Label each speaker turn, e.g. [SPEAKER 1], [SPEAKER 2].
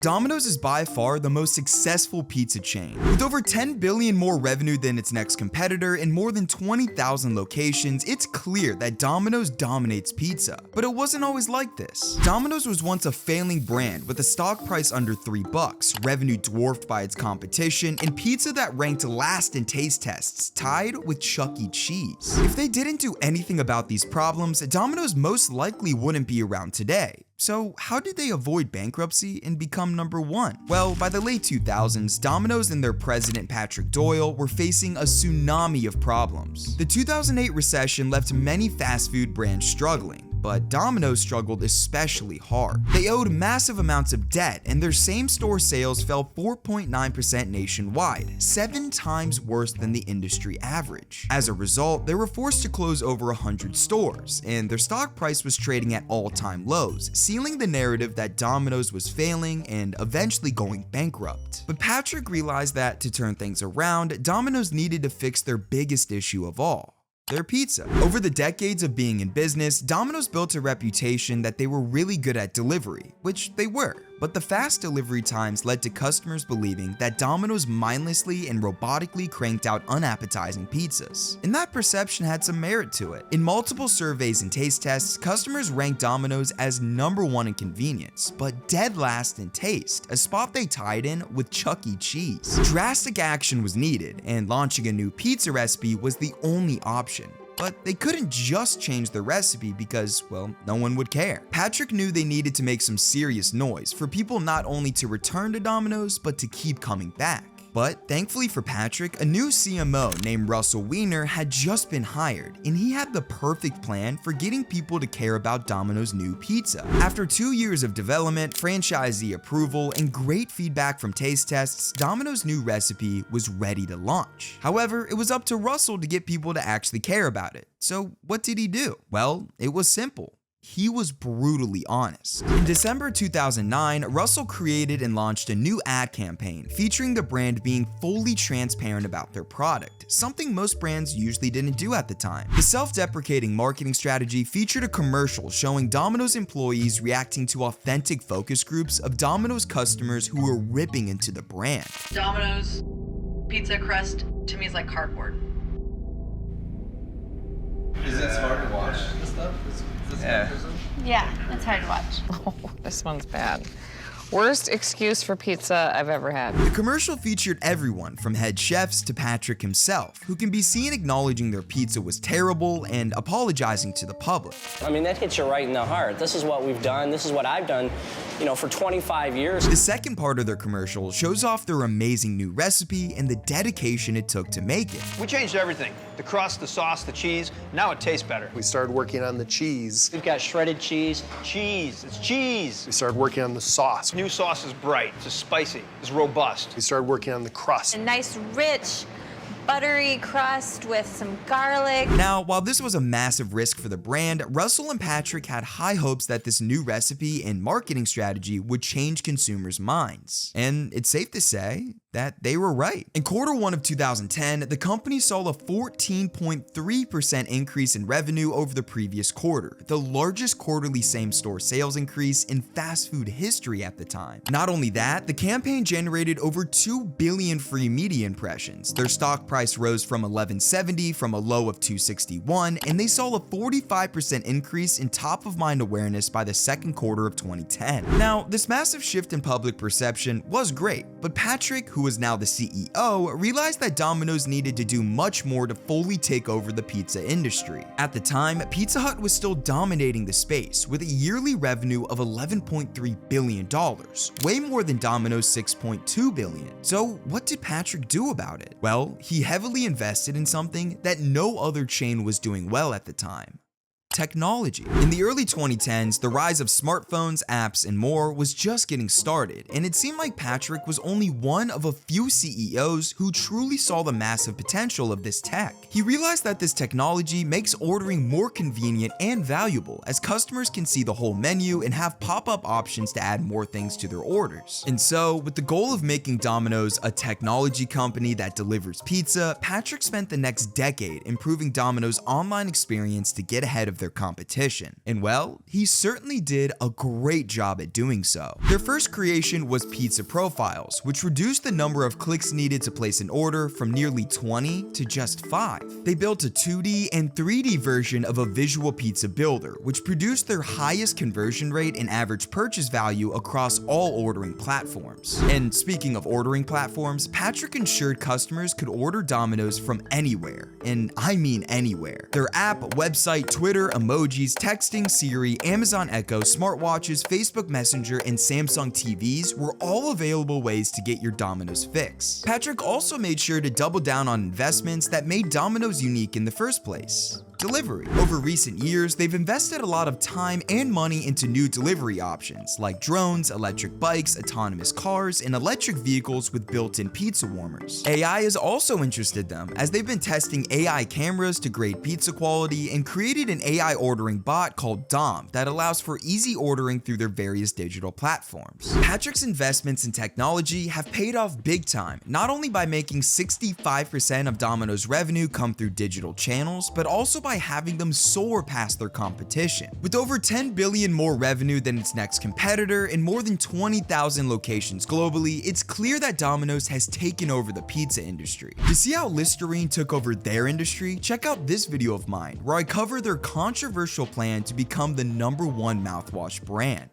[SPEAKER 1] Domino's is by far the most successful pizza chain. With over 10 billion more revenue than its next competitor and more than 20,000 locations, it's clear that Domino's dominates pizza. But it wasn't always like this. Domino's was once a failing brand with a stock price under $3, revenue dwarfed by its competition, and pizza that ranked last in taste tests, tied with Chuck E. Cheese. If they didn't do anything about these problems, Domino's most likely wouldn't be around today. So how did they avoid bankruptcy and become number one? Well, by the late 2000s, Domino's and their president Patrick Doyle were facing a tsunami of problems. The 2008 recession left many fast food brands struggling, but Domino's struggled especially hard. They owed massive amounts of debt, and their same-store sales fell 4.9% nationwide, 7 times worse than the industry average. As a result, they were forced to close over 100 stores, and their stock price was trading at all-time lows, sealing the narrative that Domino's was failing and eventually going bankrupt. But Patrick realized that to turn things around, Domino's needed to fix their biggest issue of all: their pizza. Over the decades of being in business, Domino's built a reputation that they were really good at delivery, which they were. But the fast delivery times led to customers believing that Domino's mindlessly and robotically cranked out unappetizing pizzas. And that perception had some merit to it. In multiple surveys and taste tests, customers ranked Domino's as #1 in convenience, but dead last in taste, a spot they tied in with Chuck E. Cheese. Drastic action was needed, and launching a new pizza recipe was the only option. But they couldn't just change the recipe because, well, no one would care. Patrick knew they needed to make some serious noise for people not only to return to Domino's, but to keep coming back. But thankfully for Patrick, a new CMO named Russell Weiner had just been hired, and he had the perfect plan for getting people to care about Domino's new pizza. After 2 years of development, franchisee approval, and great feedback from taste tests, Domino's new recipe was ready to launch. However, it was up to Russell to get people to actually care about it. So what did he do? Well, it was simple. He was brutally honest. In December 2009, Russell created and launched a new ad campaign featuring the brand being fully transparent about their product, something most brands usually didn't do at the time. The self-deprecating marketing strategy featured a commercial showing Domino's employees reacting to authentic focus groups of Domino's customers who were ripping into the brand.
[SPEAKER 2] Domino's pizza crust to me is like cardboard.
[SPEAKER 3] Is it hard to watch this stuff?
[SPEAKER 4] Yeah, it's hard to watch.
[SPEAKER 5] Oh, this one's bad. Worst excuse for pizza I've ever had.
[SPEAKER 1] The commercial featured everyone from head chefs to Patrick himself, who can be seen acknowledging their pizza was terrible and apologizing to the public.
[SPEAKER 6] I mean, that hits you right in the heart. This is what we've done. This is what I've done, for 25 years.
[SPEAKER 1] The second part of their commercial shows off their amazing new recipe and the dedication it took to make it.
[SPEAKER 7] We changed everything. The crust, the sauce, the cheese. Now it tastes better.
[SPEAKER 8] We started working on the cheese.
[SPEAKER 6] We've got shredded cheese.
[SPEAKER 7] Cheese. It's cheese.
[SPEAKER 8] We started working on the sauce.
[SPEAKER 7] New sauce is bright. It's spicy. It's robust.
[SPEAKER 8] We started working on the crust.
[SPEAKER 4] A nice, rich, buttery crust with some garlic.
[SPEAKER 1] Now, while this was a massive risk for the brand, Russell and Patrick had high hopes that this new recipe and marketing strategy would change consumers' minds. And it's safe to say that they were right. In Q1 of 2010, the company saw a 14.3% increase in revenue over the previous quarter, the largest quarterly same-store sales increase in fast food history at the time. Not only that, the campaign generated over 2 billion free media impressions. Their stock price rose from $11.70 from a low of $2.61, and they saw a 45% increase in top-of-mind awareness by the second quarter of 2010. Now, this massive shift in public perception was great, but Patrick, who was now the CEO, realized that Domino's needed to do much more to fully take over the pizza industry. At the time, Pizza Hut was still dominating the space with a yearly revenue of $11.3 billion, way more than Domino's $6.2 billion. So what did Patrick do about it? Well, he heavily invested in something that no other chain was doing well at the time: technology. In the early 2010s, the rise of smartphones, apps, and more was just getting started, and it seemed like Patrick was only one of a few CEOs who truly saw the massive potential of this tech. He realized that this technology makes ordering more convenient and valuable, as customers can see the whole menu and have pop-up options to add more things to their orders. And so, with the goal of making Domino's a technology company that delivers pizza, Patrick spent the next decade improving Domino's online experience to get ahead of their their competition. And well, he certainly did a great job at doing so. Their first creation was pizza profiles, which reduced the number of clicks needed to place an order from nearly 20 to just 5. They built a 2D and 3D version of a visual pizza builder, which produced their highest conversion rate and average purchase value across all ordering platforms. And speaking of ordering platforms, Patrick ensured customers could order Domino's from anywhere, and I mean anywhere. Their app, website, Twitter, emojis, texting, Siri, Amazon Echo, smartwatches, Facebook Messenger, and Samsung TVs were all available ways to get your Domino's fix. Patrick also made sure to double down on investments that made Domino's unique in the first place: delivery. Over recent years, they've invested a lot of time and money into new delivery options like drones, electric bikes, autonomous cars, and electric vehicles with built-in pizza warmers. AI has also interested them, as they've been testing AI cameras to grade pizza quality and created an AI ordering bot called Dom that allows for easy ordering through their various digital platforms. Patrick's investments in technology have paid off big time, not only by making 65% of Domino's revenue come through digital channels, but also by having them soar past their competition. With over 10 billion more revenue than its next competitor and more than 20,000 locations globally, it's clear that Domino's has taken over the pizza industry. To see how Listerine took over their industry, check out this video of mine where I cover their controversial plan to become the #1 mouthwash brand.